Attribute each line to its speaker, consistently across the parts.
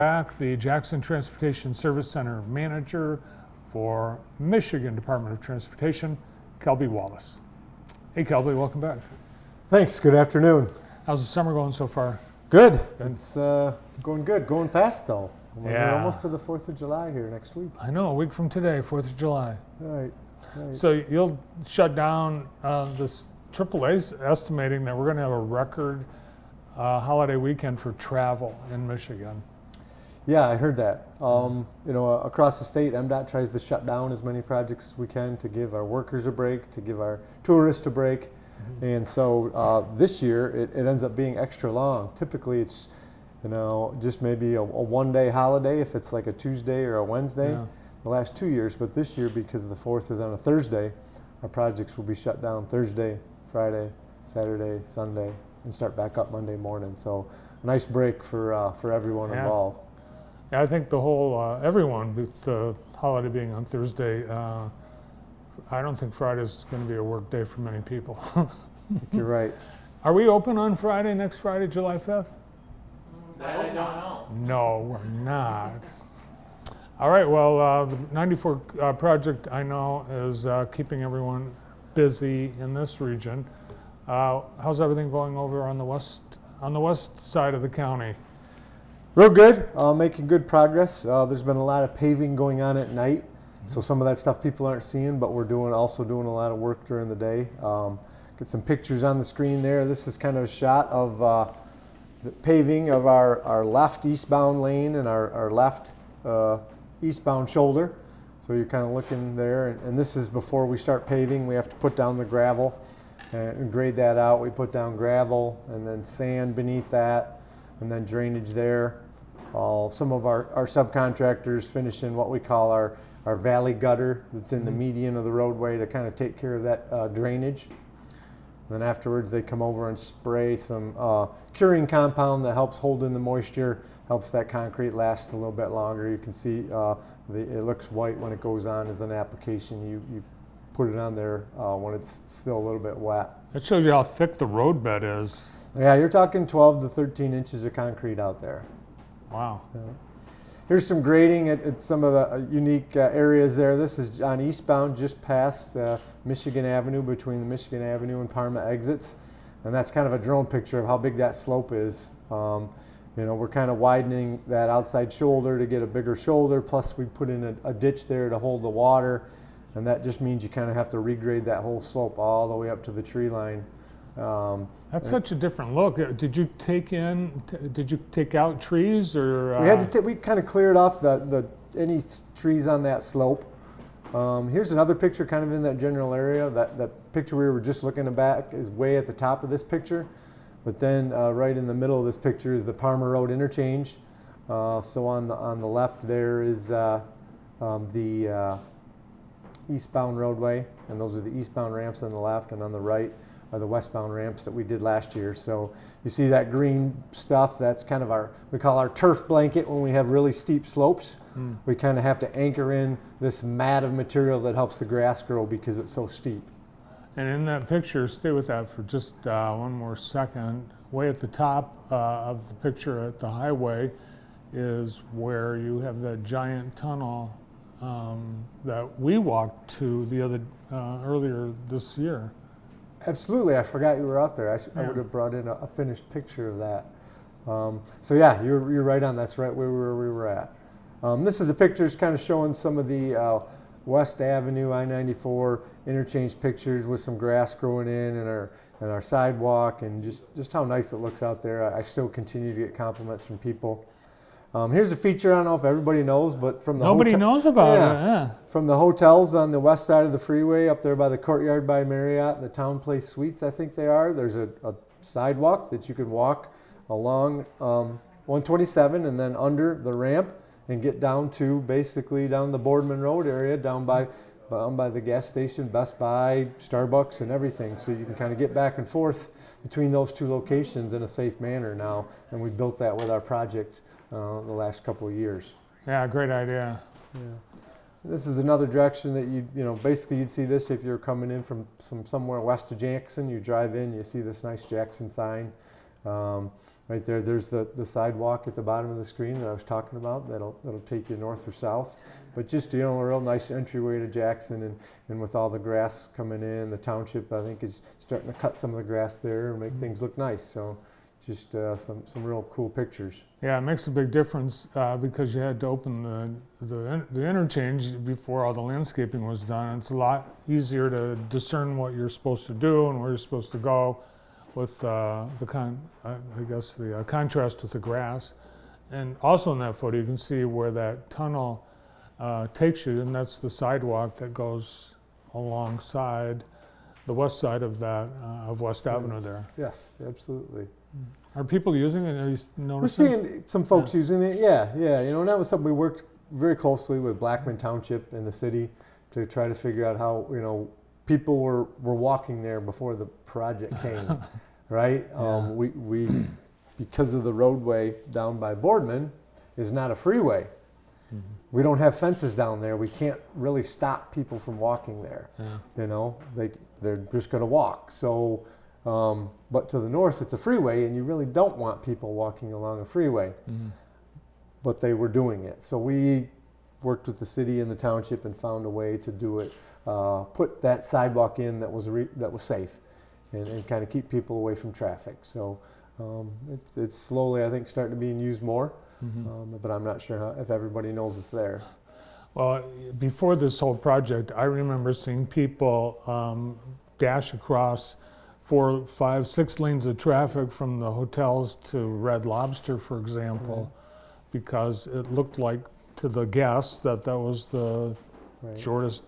Speaker 1: Back, the Jackson Transportation Service Center Manager for Michigan Department of Transportation, Kelby Wallace. Hey Kelby, welcome back.
Speaker 2: Thanks, good afternoon.
Speaker 1: How's the summer going so far?
Speaker 2: Good. It's going good, going fast though. We're
Speaker 1: Yeah.
Speaker 2: almost to the 4th of July here next week.
Speaker 1: I know, a week from today, 4th of July.
Speaker 2: Right.
Speaker 1: So you'll shut down this AAA's estimating that we're going to have a record holiday weekend for travel in Michigan.
Speaker 2: Yeah, I heard that. Across the state, MDOT tries to shut down as many projects as we can to give our workers a break, to give our tourists a break. Mm-hmm. And so this year, it ends up being extra long. Typically, it's just maybe a one-day holiday if it's like a Tuesday or a Wednesday. Yeah. The last 2 years, but this year, because the 4th is on a Thursday, our projects will be shut down Thursday, Friday, Saturday, Sunday, and start back up Monday morning. So a nice break for everyone involved.
Speaker 1: Yeah, I think the whole, everyone, with the holiday being on Thursday, I don't think Friday's going to be a work day for many people.
Speaker 2: You're right.
Speaker 1: Are we open on Friday, next Friday, July 5th?
Speaker 3: I don't know.
Speaker 1: No, we're not. All right, well, the 94 project I know is keeping everyone busy in this region. How's everything going over on the west side of the county?
Speaker 2: Real good, making good progress. There's been a lot of paving going on at night, so some of that stuff people aren't seeing, but we're also doing a lot of work during the day. Get some pictures on the screen there. This is kind of a shot of the paving of our left eastbound lane and our left eastbound shoulder. So you're kind of looking there, and this is before we start paving. We have to put down the gravel and grade that out. We put down gravel and then sand beneath that, and then drainage there. Some of our subcontractors finish in what we call our valley gutter that's in the median of the roadway to kind of take care of that drainage. And then afterwards they come over and spray some curing compound that helps hold in the moisture, helps that concrete last a little bit longer. You can see it looks white when it goes on as an application. You put it on there when it's still a little bit wet.
Speaker 1: That shows you how thick the road bed is.
Speaker 2: Yeah, you're talking 12 to 13 inches of concrete out there.
Speaker 1: Wow.
Speaker 2: Yeah. Here's some grading at some of the unique areas there. This is on eastbound, just past Michigan Avenue, between the Michigan Avenue and Parma exits. And that's kind of a drone picture of how big that slope is. We're kind of widening that outside shoulder to get a bigger shoulder, plus we put in a ditch there to hold the water. And that just means you kind of have to regrade that whole slope all the way up to the tree line.
Speaker 1: That's such a different look. Did you take out trees, or?
Speaker 2: We kind of cleared off any trees on that slope. Here's another picture kind of in that general area. That picture we were just looking back is way at the top of this picture. But then right in the middle of this picture is the Parma Road interchange. So on the left there is the eastbound roadway, and those are the eastbound ramps on the left, and on the right are the westbound ramps that we did last year. So you see that green stuff, that's kind of we call our turf blanket when we have really steep slopes. We kind of have to anchor in this mat of material that helps the grass grow because it's so steep.
Speaker 1: And in that picture, stay with that for just one more second. Way at the top of the picture at the highway is where you have that giant tunnel that we walked to earlier this year.
Speaker 2: Absolutely, I forgot you were out there. I would have brought in a finished picture of that. So yeah, you're right on. That's right where we were at. This is a picture kind of showing some of the West Avenue I-94 interchange pictures with some grass growing in and our sidewalk, and just how nice it looks out there. I still continue to get compliments from people. Here's a feature I don't know if everybody knows, but from the
Speaker 1: nobody knows about it. Yeah.
Speaker 2: From the hotels on the west side of the freeway up there by the Courtyard by Marriott and the Town Place Suites, I think they are. There's a sidewalk that you can walk along 127 and then under the ramp and get down the Boardman Road area, down by the gas station, Best Buy, Starbucks, and everything. So you can kind of get back and forth between those two locations in a safe manner now, and we built that with our project the last couple of years.
Speaker 1: Yeah, great idea.
Speaker 2: Yeah. This is another direction that basically you'd see this if you're coming in from somewhere west of Jackson. You drive in, you see this nice Jackson sign. right there. There's the sidewalk at the bottom of the screen that I was talking about. That'll take you north or south. But just, you know, a real nice entryway to Jackson, and with all the grass coming in, the township, I think, is starting to cut some of the grass there and make things look nice. So just some real cool pictures.
Speaker 1: Yeah, it makes a big difference because you had to open the interchange before all the landscaping was done. It's a lot easier to discern what you're supposed to do and where you're supposed to go with the contrast with the grass. And also in that photo, you can see where that tunnel takes you, and that's the sidewalk that goes alongside the west side of that of West Avenue there.
Speaker 2: Yes, absolutely.
Speaker 1: Are people using it? Are you
Speaker 2: We're
Speaker 1: noticing?
Speaker 2: seeing some folks using it. Yeah. You know, and that was something we worked very closely with Blackman Township and the city to try to figure out how, you know, people were walking there before the project came, right?
Speaker 1: Yeah.
Speaker 2: We because of the roadway down by Boardman is not a freeway. We don't have fences down there. We can't really stop people from walking there.
Speaker 1: Yeah.
Speaker 2: You know, they're just going to walk. So, but to the north, it's a freeway, and you really don't want people walking along a freeway. But they were doing it. So we worked with the city and the township and found a way to do it. Put that sidewalk in that was safe, and kind of keep people away from traffic. So it's slowly, I think, starting to be used more. But I'm not sure if everybody knows it's there.
Speaker 1: Well, before this whole project, I remember seeing people dash across 4, 5, 6 lanes of traffic from the hotels to Red Lobster, for example, because it looked like to the guests that was the shortest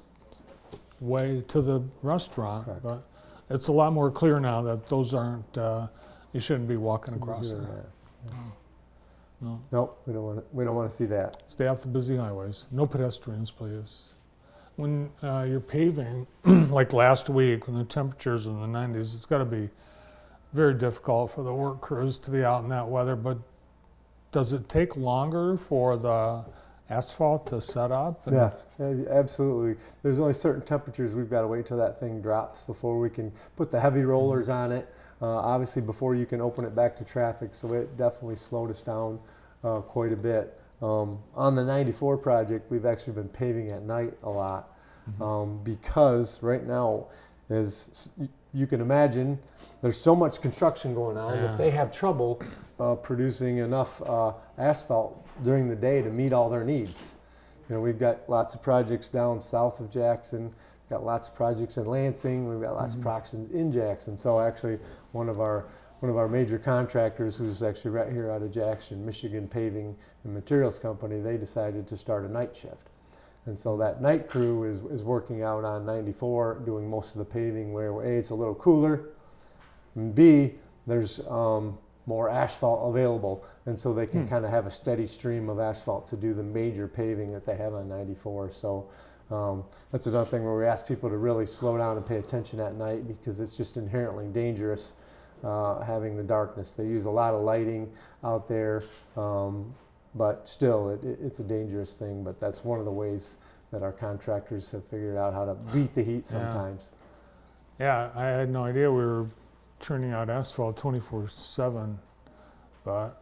Speaker 1: way to the restaurant.
Speaker 2: Correct.
Speaker 1: But it's a lot more clear now that those aren't, you shouldn't be walking across
Speaker 2: Doing
Speaker 1: there.
Speaker 2: that.
Speaker 1: No.
Speaker 2: Nope, we don't want to see that.
Speaker 1: Stay off the busy highways. No pedestrians, please. When you're paving, like last week, when the temperature's in the 90s, it's got to be very difficult for the work crews to be out in that weather. But does it take longer for the asphalt to set up?
Speaker 2: Yeah, absolutely. There's only certain temperatures we've got to wait till that thing drops before we can put the heavy rollers on it. Obviously, before you can open it back to traffic, so it definitely slowed us down quite a bit. On the 94 project, we've actually been paving at night a lot because right now, as you can imagine, there's so much construction going on that they have trouble producing enough asphalt during the day to meet all their needs. You know, we've got lots of projects down south of Jackson, got lots of projects in Lansing, we've got lots of projects in Jackson. So actually, one of our major contractors, who's actually right here out of Jackson, Michigan Paving and Materials Company, they decided to start a night shift. And so that night crew is working out on 94, doing most of the paving where A, it's a little cooler, and B, there's more asphalt available. And so they can kind of have a steady stream of asphalt to do the major paving that they have on 94. So that's another thing where we ask people to really slow down and pay attention at night, because it's just inherently dangerous having the darkness. They use a lot of lighting out there, but still it's a dangerous thing. But that's one of the ways that our contractors have figured out how to beat the heat sometimes.
Speaker 1: Yeah, I had no idea we were churning out asphalt 24/7, but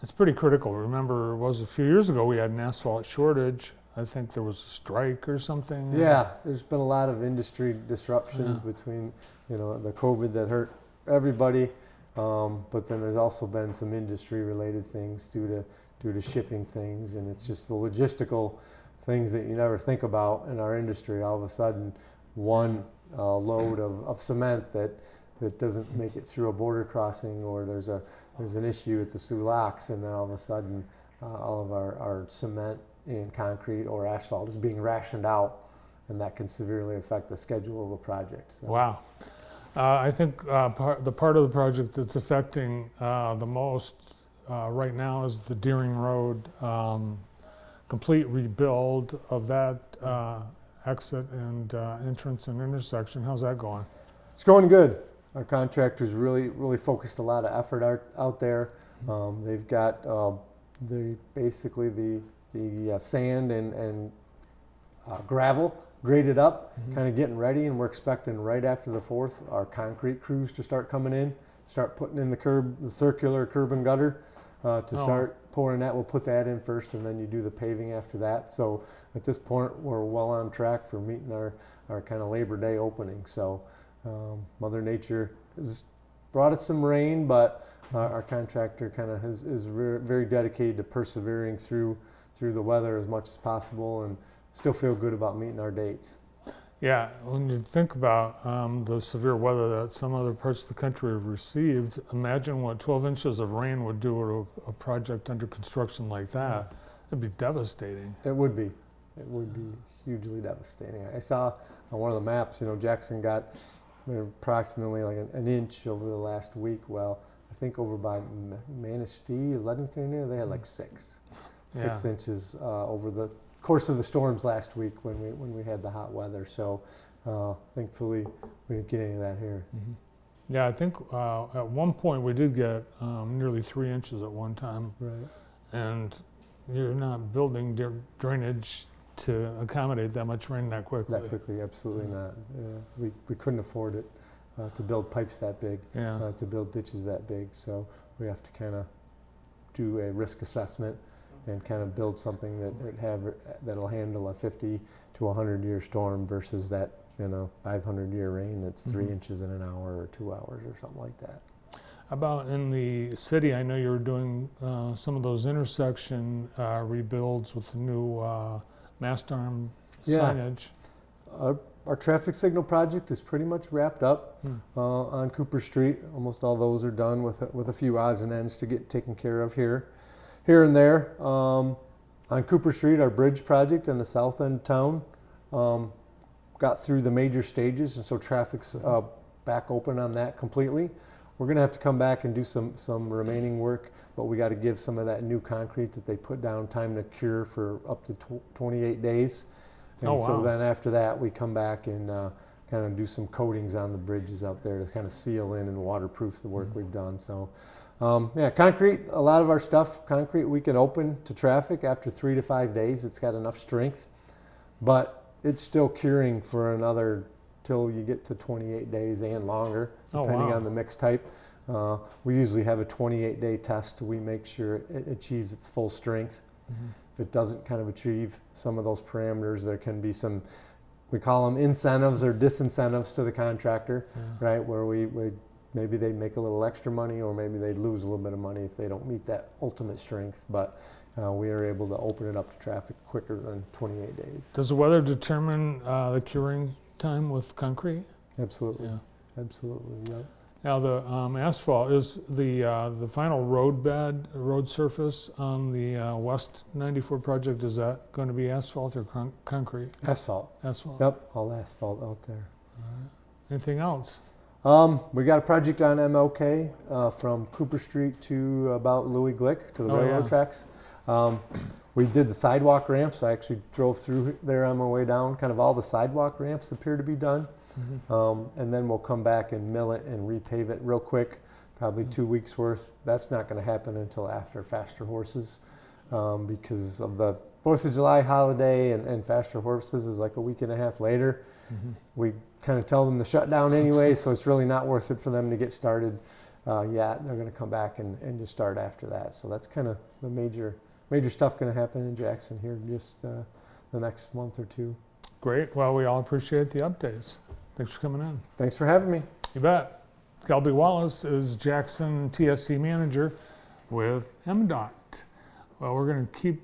Speaker 1: it's pretty critical. Remember, it was a few years ago we had an asphalt shortage. I think there was a strike or something.
Speaker 2: Yeah, there's been a lot of industry disruptions between, you know, the COVID that hurt everybody, but then there's also been some industry-related things due to shipping things, and it's just the logistical things that you never think about in our industry. All of a sudden, one load of cement that doesn't make it through a border crossing, or there's an issue at the Sioux Locks, and then all of a sudden, all of our cement and concrete or asphalt is being rationed out, and that can severely affect the schedule of a project. So.
Speaker 1: Wow. I think the part of the project that's affecting the most right now is the Deering Road complete rebuild of that exit and entrance and intersection. How's that going?
Speaker 2: It's going good. Our contractors really focused a lot of effort out there. They've got basically the sand and gravel graded up, kind of getting ready, and we're expecting right after the 4th our concrete crews to start coming in start putting in the circular curb and gutter to
Speaker 1: Oh.
Speaker 2: start pouring that. We'll put that in first, and then you do the paving after that. So at this point, we're well on track for meeting our kind of Labor Day opening. So Mother Nature has brought us some rain, but our contractor kind of is very dedicated to persevering through the weather as much as possible, and still feel good about meeting our dates.
Speaker 1: Yeah, when you think about the severe weather that some other parts of the country have received, imagine what 12 inches of rain would do to a project under construction like that. It'd be devastating.
Speaker 2: It would be. It would be hugely devastating. I saw on one of the maps, Jackson got approximately like an inch over the last week. Well, I think over by Manistee, Ludington area, they had like six
Speaker 1: Yeah.
Speaker 2: inches over the course of the storms last week when we had the hot weather. So thankfully we didn't get any of that here.
Speaker 1: Mhm. Yeah, I think at one point we did get nearly 3 inches at one time,
Speaker 2: Right.
Speaker 1: and you're not building drainage to accommodate that much rain that quickly.
Speaker 2: That quickly, absolutely not. We couldn't afford it to build pipes that big,
Speaker 1: Yeah.
Speaker 2: to build ditches that big. So we have to kind of do a risk assessment and kind of build something that'll handle a 50 to 100-year storm versus that 500-year rain that's 3
Speaker 1: Mhm.
Speaker 2: inches in an hour or 2 hours or something like that.
Speaker 1: How about in the city? I know you were doing some of those intersection rebuilds with the new mast arm
Speaker 2: Yeah.
Speaker 1: signage.
Speaker 2: Our traffic signal project is pretty much wrapped up on Cooper Street. Almost all those are done with a few odds and ends to get taken care of here and there. On Cooper Street, our bridge project in the south end of town got through the major stages, and so traffic's back open on that completely. We're gonna have to come back and do some remaining work, but we got to give some of that new concrete that they put down time to cure for up to 28 days. And
Speaker 1: Oh,
Speaker 2: so
Speaker 1: wow.
Speaker 2: then after that, we come back and kind of do some coatings on the bridges out there to kind of seal in and waterproof the work we've done. So yeah, concrete, a lot of our stuff, concrete, we can open to traffic after 3 to 5 days. It's got enough strength, but it's still curing for another till you get to 28 days and longer,
Speaker 1: Oh,
Speaker 2: depending
Speaker 1: wow.
Speaker 2: on the mix type. We usually have a 28-day test. We make sure it achieves its full strength.
Speaker 1: Mhm.
Speaker 2: If it doesn't kind of achieve some of those parameters, there can be some, we call them incentives or disincentives to the contractor,
Speaker 1: Yeah.
Speaker 2: right? Where we maybe they make a little extra money, or maybe they lose a little bit of money if they don't meet that ultimate strength. But we are able to open it up to traffic quicker than 28 days.
Speaker 1: Does the weather determine the curing time with concrete?
Speaker 2: Absolutely,
Speaker 1: Yeah.
Speaker 2: absolutely. Yep.
Speaker 1: Now the asphalt is the final road surface on the West 94 project. Is that going to be asphalt or concrete?
Speaker 2: Asphalt.
Speaker 1: Asphalt.
Speaker 2: Yep, all asphalt out there.
Speaker 1: All right. Anything else?
Speaker 2: We got a project on MLK from Cooper Street to about Louis Glick to the
Speaker 1: Oh,
Speaker 2: railroad
Speaker 1: yeah.
Speaker 2: tracks. We did the sidewalk ramps. I actually drove through there on my way down. Kind of all the sidewalk ramps appear to be done. And then we'll come back and mill it and repave it real quick, probably 2 weeks worth. That's not going to happen until after Faster Horses because of the 4th of July holiday, and Faster Horses is like a week and a half later. We kind of tell them to shut down anyway, so it's really not worth it for them to get started yet. They're going to come back and just start after that. So that's kind of the major stuff going to happen in Jackson here just the next month or two.
Speaker 1: Great. Well, we all appreciate the updates. Thanks for coming in.
Speaker 2: Thanks for having me.
Speaker 1: You bet. Kelby Wallace is Jackson TSC manager with MDOT. Well, we're going to keep